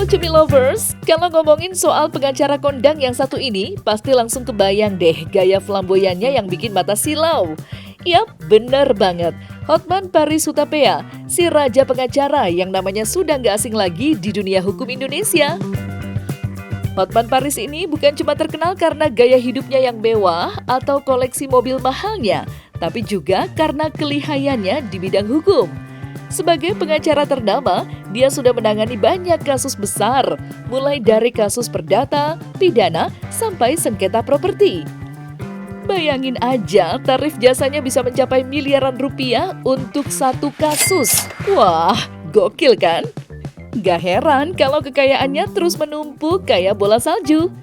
Halo Cumi Lovers, kalau ngomongin soal pengacara kondang yang satu ini, pasti langsung kebayang deh gaya flamboyannya yang bikin mata silau. Yap, bener banget. Hotman Paris Hutapea, si raja pengacara yang namanya sudah nggak asing lagi di dunia hukum Indonesia. Hotman Paris ini bukan cuma terkenal karena gaya hidupnya yang mewah atau koleksi mobil mahalnya, tapi juga karena kelihayannya di bidang hukum. Sebagai pengacara ternama, dia sudah menangani banyak kasus besar, mulai dari kasus perdata, pidana, sampai sengketa properti. Bayangin aja, tarif jasanya bisa mencapai miliaran rupiah untuk satu kasus. Wah, gokil kan? Gak heran kalau kekayaannya terus menumpuk kayak bola salju.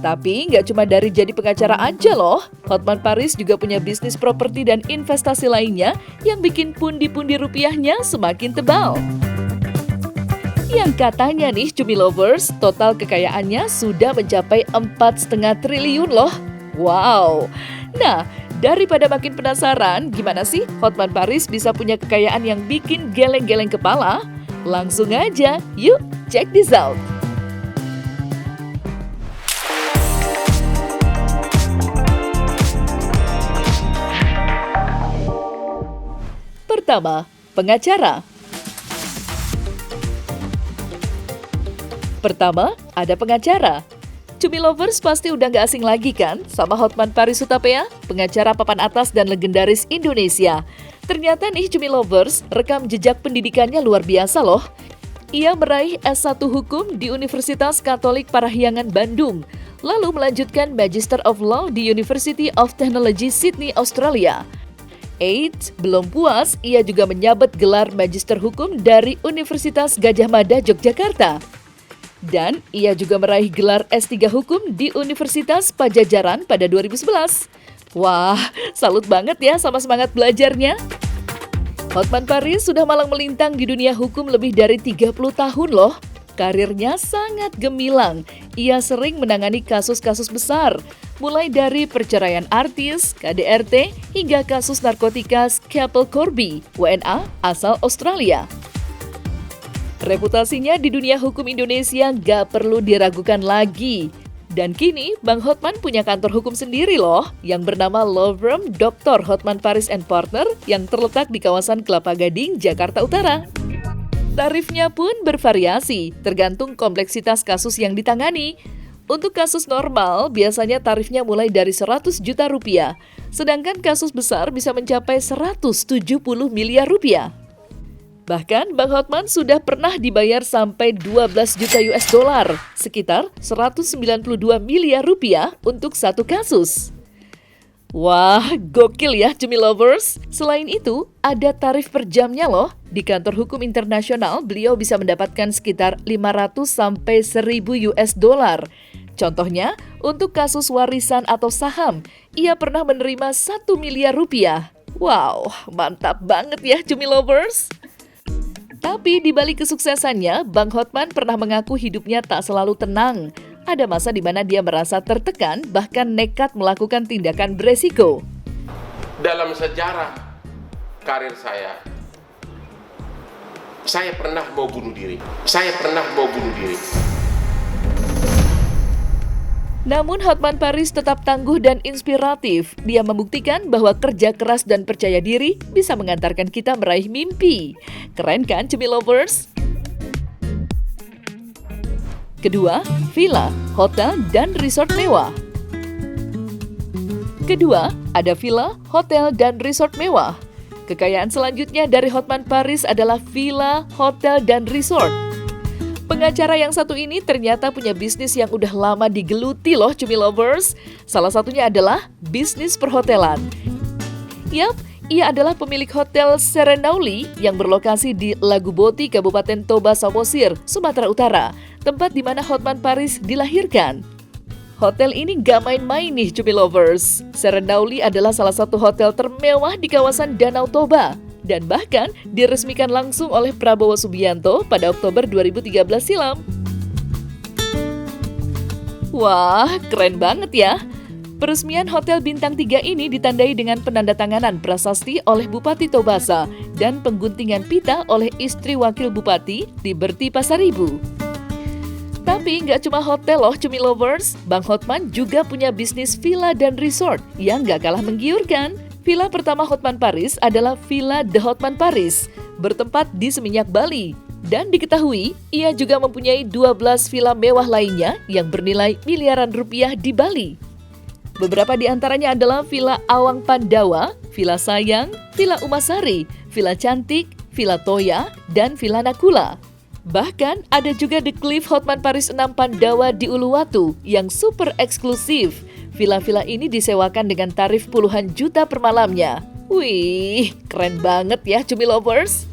Tapi nggak cuma dari jadi pengacara aja loh, Hotman Paris juga punya bisnis properti dan investasi lainnya yang bikin pundi-pundi rupiahnya semakin tebal. Yang katanya nih Cumi Lovers, total kekayaannya sudah mencapai 4,5 triliun loh. Wow! Nah, daripada makin penasaran gimana sih Hotman Paris bisa punya kekayaan yang bikin geleng-geleng kepala? Langsung aja, yuk check this out! Pertama, pengacara. Pertama, ada pengacara. Cumi Lovers pasti udah gak asing lagi kan sama Hotman Paris Hutapea, pengacara papan atas dan legendaris Indonesia. Ternyata nih Cumi Lovers, rekam jejak pendidikannya luar biasa loh. Ia meraih S1 Hukum di Universitas Katolik Parahyangan Bandung, lalu melanjutkan Magister of Law di University of Technology Sydney, Australia. Belum puas, ia juga menyabet gelar Magister Hukum dari Universitas Gadjah Mada, Yogyakarta. Dan ia juga meraih gelar S3 Hukum di Universitas Padjadjaran pada 2011. Wah, salut banget ya sama semangat belajarnya. Hotman Paris sudah malang melintang di dunia hukum lebih dari 30 tahun loh. Karirnya sangat gemilang. Ia sering menangani kasus-kasus besar, mulai dari perceraian artis, KDRT, hingga kasus narkotika Skeppel Corby, WNA asal Australia. Reputasinya di dunia hukum Indonesia gak perlu diragukan lagi. Dan kini, Bang Hotman punya kantor hukum sendiri loh, yang bernama Law Firm Dr. Hotman Paris & Partner yang terletak di kawasan Kelapa Gading, Jakarta Utara. Tarifnya pun bervariasi, tergantung kompleksitas kasus yang ditangani. Untuk kasus normal, biasanya tarifnya mulai dari 100 juta rupiah, sedangkan kasus besar bisa mencapai 170 miliar rupiah. Bahkan, Bang Hotman sudah pernah dibayar sampai 12 juta US dollar, sekitar 192 miliar rupiah untuk satu kasus. Wah, gokil ya Cumi Lovers. Selain itu, ada tarif per jamnya loh. Di kantor hukum internasional, beliau bisa mendapatkan sekitar 500 sampai 1000 US dollar. Contohnya, untuk kasus warisan atau saham, ia pernah menerima 1 miliar rupiah. Wow, mantap banget ya Cumi Lovers. Tapi di balik kesuksesannya, Bang Hotman pernah mengaku hidupnya tak selalu tenang. Ada masa di mana dia merasa tertekan, bahkan nekat melakukan tindakan beresiko. Dalam sejarah karir saya pernah mau bunuh diri. Namun Hotman Paris tetap tangguh dan inspiratif. Dia membuktikan bahwa kerja keras dan percaya diri bisa mengantarkan kita meraih mimpi. Keren kan Cumi Lovers? Kedua, villa, hotel, dan resort mewah. Kedua, ada villa, hotel, dan resort mewah. Kekayaan selanjutnya dari Hotman Paris adalah villa, hotel, dan resort. Pengacara yang satu ini ternyata punya bisnis yang udah lama digeluti loh Cumi Lovers. Salah satunya adalah bisnis perhotelan. Yap, ia adalah pemilik hotel Serenauli yang berlokasi di Laguboti, Kabupaten Toba, Samosir, Sumatera Utara, tempat di mana Hotman Paris dilahirkan. Hotel ini gak main-main nih Cumi Lovers. Serenauli adalah salah satu hotel termewah di kawasan Danau Toba. Dan bahkan diresmikan langsung oleh Prabowo Subianto pada Oktober 2013 silam. Wah, keren banget ya! Peresmian Hotel Bintang 3 ini ditandai dengan penandatanganan prasasti oleh Bupati Tobasa dan pengguntingan pita oleh istri Wakil Bupati Liberty Pasaribu. Tapi nggak cuma hotel loh Cumi Lovers, Bang Hotman juga punya bisnis villa dan resort yang nggak kalah menggiurkan. Villa pertama Hotman Paris adalah Villa The Hotman Paris, bertempat di Seminyak, Bali. Dan diketahui, ia juga mempunyai 12 villa mewah lainnya yang bernilai miliaran rupiah di Bali. Beberapa di antaranya adalah Villa Awang Pandawa, Villa Sayang, Villa Umasari, Villa Cantik, Villa Toya, dan Villa Nakula. Bahkan ada juga The Cliff Hotman Paris 6 Pandawa di Uluwatu yang super eksklusif. Villa-villa ini disewakan dengan tarif puluhan juta per malamnya. Wih, keren banget ya Cumi Lovers.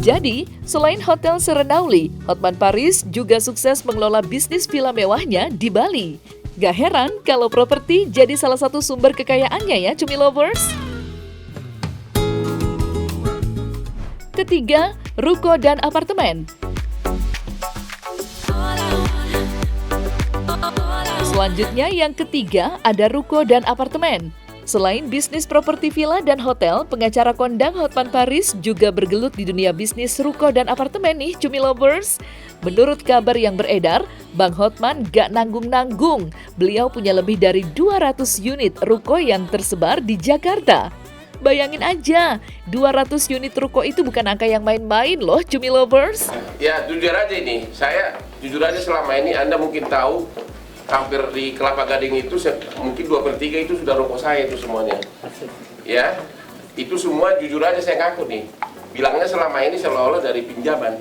Jadi, selain Hotel Serenauli, Hotman Paris juga sukses mengelola bisnis villa mewahnya di Bali. Gak heran kalau properti jadi salah satu sumber kekayaannya ya Cumi Lovers. Ketiga, ruko dan apartemen. Selanjutnya yang ketiga ada ruko dan apartemen. Selain bisnis properti villa dan hotel, pengacara kondang Hotman Paris juga bergelut di dunia bisnis ruko dan apartemen nih Cumi Lovers. Menurut kabar yang beredar, Bang Hotman gak nanggung-nanggung. Beliau punya lebih dari 200 unit ruko yang tersebar di Jakarta. Bayangin aja, 200 unit ruko itu bukan angka yang main-main loh Cumi Lovers. Ya jujur aja ini, saya jujur aja selama ini Anda mungkin tahu hampir di Kelapa Gading itu mungkin 2/3 itu sudah ruko saya itu semuanya. Ya, itu semua jujur aja saya ngaku nih. Bilangnya selama ini seolah-olah dari pinjaman.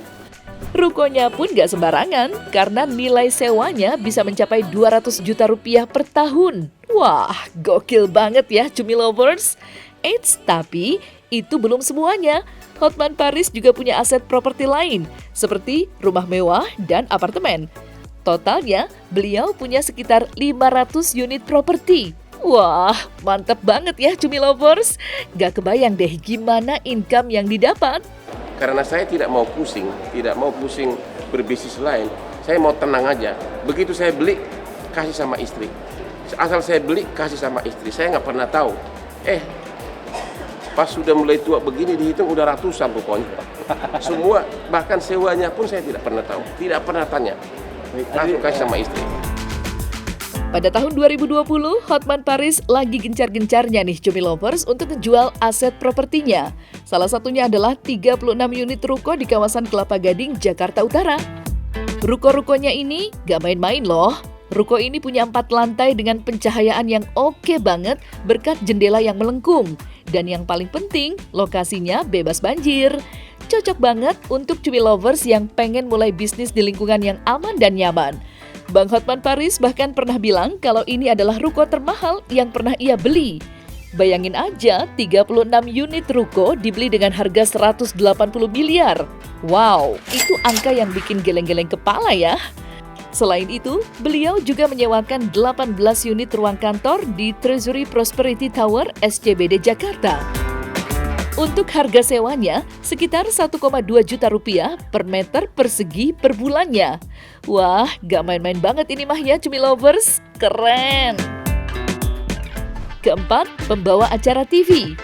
Rukonya pun gak sembarangan karena nilai sewanya bisa mencapai 200 juta rupiah per tahun. Wah, gokil banget ya Cumi Lovers. Eits, tapi itu belum semuanya. Hotman Paris juga punya aset properti lain, seperti rumah mewah dan apartemen. Totalnya, beliau punya sekitar 500 unit properti. Wah, mantap banget ya Cumi Lovers. Gak kebayang deh gimana income yang didapat. Karena saya tidak mau pusing berbisnis lain. Saya mau tenang aja. Begitu saya beli, kasih sama istri. Asal saya beli, kasih sama istri. Saya nggak pernah tahu. Pas sudah mulai tua begini dihitung udah ratusan pokoknya. Semua, bahkan sewanya pun saya tidak pernah tahu. Tidak pernah tanya. Langsung kasih sama istri. Pada tahun 2020, Hotman Paris lagi gencar-gencarnya nih Cumi Lovers untuk menjual aset propertinya. Salah satunya adalah 36 unit ruko di kawasan Kelapa Gading, Jakarta Utara. Ruko-rukonya ini gak main-main loh. Ruko ini punya 4 lantai dengan pencahayaan yang oke banget berkat jendela yang melengkung. Dan yang paling penting, lokasinya bebas banjir. Cocok banget untuk Cumi Lovers yang pengen mulai bisnis di lingkungan yang aman dan nyaman. Bang Hotman Paris bahkan pernah bilang kalau ini adalah ruko termahal yang pernah ia beli. Bayangin aja, 36 unit ruko dibeli dengan harga 180 miliar. Wow, itu angka yang bikin geleng-geleng kepala ya. Selain itu, beliau juga menyewakan 18 unit ruang kantor di Treasury Prosperity Tower SCBD Jakarta. Untuk harga sewanya sekitar 1,2 juta rupiah per meter persegi per bulannya. Wah, gak main-main banget ini mah ya Cumi Lovers, keren! Keempat, pembawa acara TV.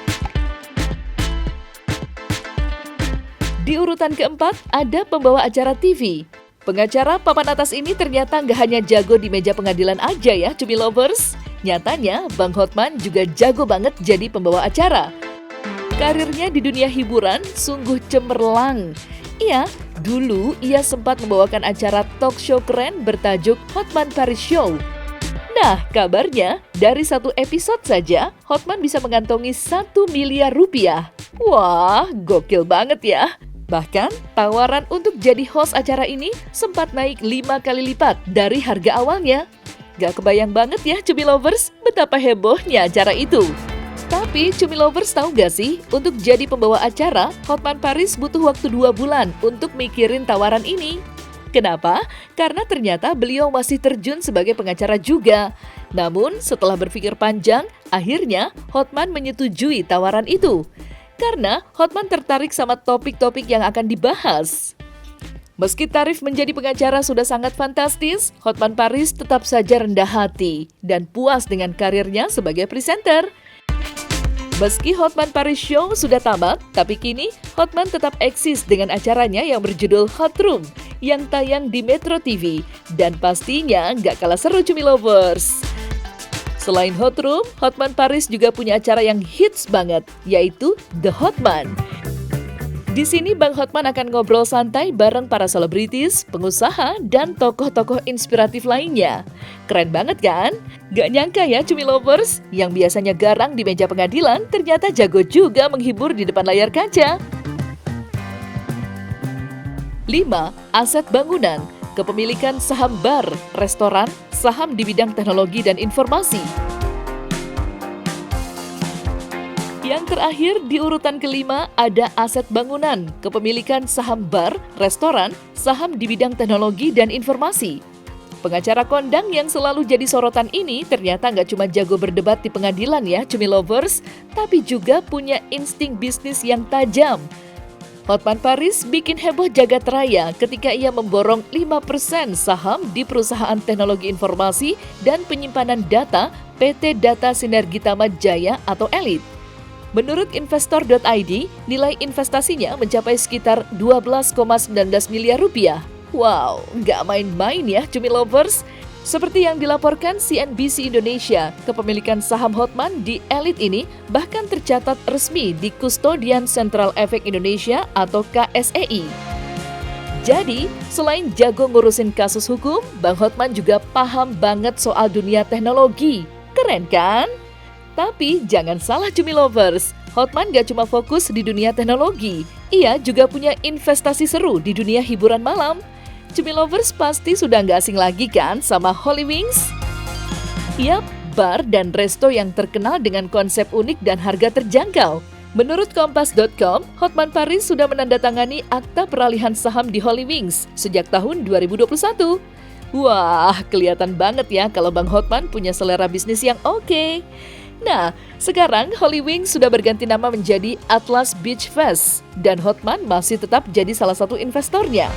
Di urutan keempat ada pembawa acara TV. Pengacara papan atas ini ternyata nggak hanya jago di meja pengadilan aja ya Cumi Lovers. Nyatanya Bang Hotman juga jago banget jadi pembawa acara. Karirnya di dunia hiburan sungguh cemerlang. Iya, dulu ia sempat membawakan acara talk show keren bertajuk Hotman Paris Show. Nah, kabarnya dari satu episode saja Hotman bisa mengantongi 1 miliar rupiah. Wah, gokil banget ya. Bahkan, tawaran untuk jadi host acara ini sempat naik 5 kali lipat dari harga awalnya. Gak kebayang banget ya Cumi Lovers betapa hebohnya acara itu. Tapi Cumi Lovers tahu gak sih, untuk jadi pembawa acara, Hotman Paris butuh waktu 2 bulan untuk mikirin tawaran ini. Kenapa? Karena ternyata beliau masih terjun sebagai pengacara juga. Namun, setelah berpikir panjang, akhirnya Hotman menyetujui tawaran itu. Karena Hotman tertarik sama topik-topik yang akan dibahas. Meski tarif menjadi pengacara sudah sangat fantastis, Hotman Paris tetap saja rendah hati dan puas dengan karirnya sebagai presenter. Meski Hotman Paris Show sudah tamat, tapi kini Hotman tetap eksis dengan acaranya yang berjudul Hot Room yang tayang di Metro TV. Dan pastinya nggak kalah seru Cumi Lovers. Selain Hot Room, Hotman Paris juga punya acara yang hits banget, yaitu The Hotman. Di sini Bang Hotman akan ngobrol santai bareng para selebritis, pengusaha, dan tokoh-tokoh inspiratif lainnya. Keren banget kan? Gak nyangka ya Cumi Lovers, yang biasanya garang di meja pengadilan ternyata jago juga menghibur di depan layar kaca. 5. Aset bangunan, kepemilikan saham bar, restoran, saham di bidang teknologi dan informasi. Yang terakhir di urutan kelima ada aset bangunan, kepemilikan saham bar, restoran, saham di bidang teknologi dan informasi. Pengacara kondang yang selalu jadi sorotan ini ternyata nggak cuma jago berdebat di pengadilan ya Cumi Lovers, tapi juga punya insting bisnis yang tajam. Hotman Paris bikin heboh jagat raya ketika ia memborong 5% saham di perusahaan teknologi informasi dan penyimpanan data PT Data Sinergitama Jaya atau Elite. Menurut investor.id, nilai investasinya mencapai sekitar 12,19 miliar rupiah. Wow, nggak main-main ya Cumi Lovers. Seperti yang dilaporkan CNBC Indonesia, kepemilikan saham Hotman di Elite ini bahkan tercatat resmi di Kustodian Central Efek Indonesia atau KSEI. Jadi, selain jago ngurusin kasus hukum, Bang Hotman juga paham banget soal dunia teknologi. Keren kan? Tapi jangan salah Cumi Lovers, Hotman gak cuma fokus di dunia teknologi, ia juga punya investasi seru di dunia hiburan malam. Cumi Lovers pasti sudah gak asing lagi kan sama Holy Wings? Yap, bar dan resto yang terkenal dengan konsep unik dan harga terjangkau. Menurut Kompas.com, Hotman Paris sudah menandatangani akta peralihan saham di Holy Wings sejak tahun 2021. Wah, kelihatan banget ya kalau Bang Hotman punya selera bisnis yang oke. Nah, sekarang Holy Wings sudah berganti nama menjadi Atlas Beach Fest dan Hotman masih tetap jadi salah satu investornya.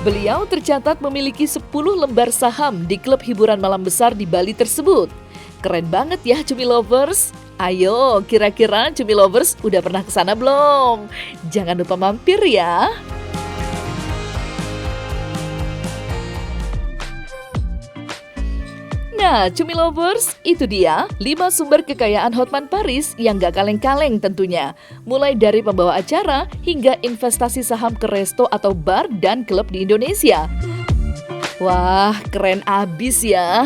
Beliau tercatat memiliki 10 lembar saham di klub hiburan malam besar di Bali tersebut. Keren banget ya Cumi Lovers. Ayo, kira-kira Cumi Lovers udah pernah kesana belum? Jangan lupa mampir ya. Nah, Cumi Lovers, itu dia 5 sumber kekayaan Hotman Paris yang gak kaleng-kaleng tentunya. Mulai dari pembawa acara hingga investasi saham ke resto atau bar dan klub di Indonesia. Wah, keren abis ya.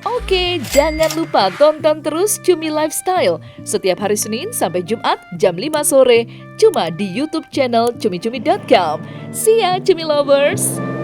Oke, jangan lupa tonton terus Cumi Lifestyle setiap hari Senin sampai Jumat jam 5 sore cuma di YouTube channel cumicumi.com. See ya Cumi Lovers!